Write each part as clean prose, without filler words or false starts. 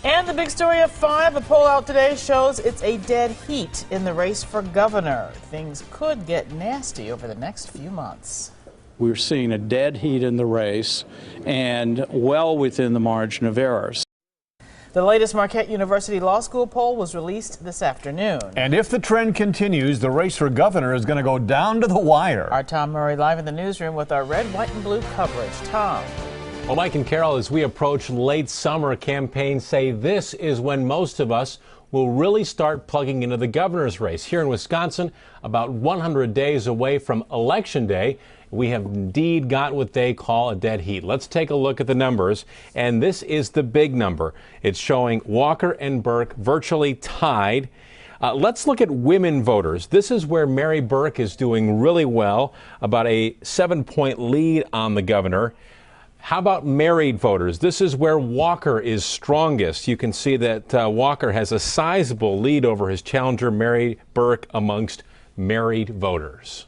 And the big story of 5, a poll out today shows it's a dead heat in the race for governor. Things could get nasty over the next few months. We're seeing a dead heat in the race and well within the margin of errors. The latest Marquette University Law School poll was released this afternoon. And if the trend continues, the race for governor is going to go down to the wire. Our Tom Murray live in the newsroom with our red, white, and blue coverage. Tom. Well, Mike and Carol, as we approach late summer, campaigns say this is when most of us will really start plugging into the governor's race. Here in Wisconsin, about 100 days away from Election Day, we have indeed got what they call a dead heat. Let's take a look at the numbers, and this is the big number. It's showing Walker and Burke virtually tied. Let's look at women voters. This is where Mary Burke is doing really well, about a 7-point lead on the governor. How about married voters? This is where Walker is strongest. You can see that Walker has a sizable lead over his challenger, Mary Burke, amongst married voters.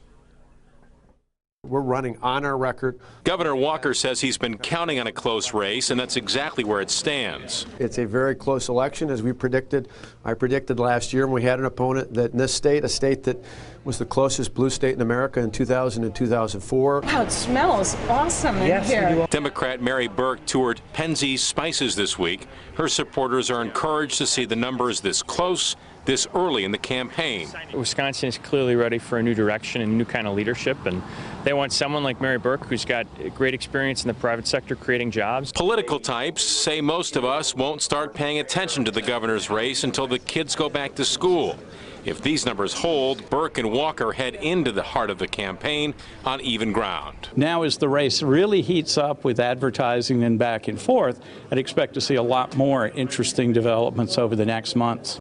We're running on our record. Governor Walker says he's been counting on a close race, and that's exactly where it stands. It's a very close election, as we predicted. I predicted last year when we had an opponent that in this state, a state that was the closest blue state in America in 2000 and 2004. Wow, it smells awesome in here. Democrat Mary Burke toured Penzeys Spices this week. Her supporters are encouraged to see the numbers this close, this early in the campaign. Wisconsin is clearly ready for a new direction and a new kind of leadership, and they want someone like Mary Burke who's got great experience in the private sector creating jobs. Political types say most of us won't start paying attention to the governor's race until the kids go back to school. If these numbers hold, Burke and Walker head into the heart of the campaign on even ground. Now as the race really heats up with advertising and back and forth, I'd expect to see a lot more interesting developments over the next months.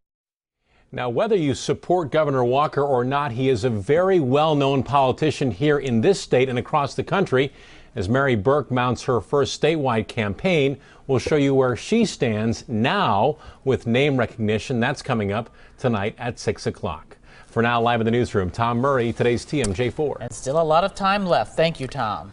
Now, whether you support Governor Walker or not, he is a very well-known politician here in this state and across the country. As Mary Burke mounts her first statewide campaign, we'll show you where she stands now with name recognition. That's coming up tonight at 6 o'clock. For now, live in the newsroom, Tom Murray, today's TMJ4. And still a lot of time left. Thank you, Tom.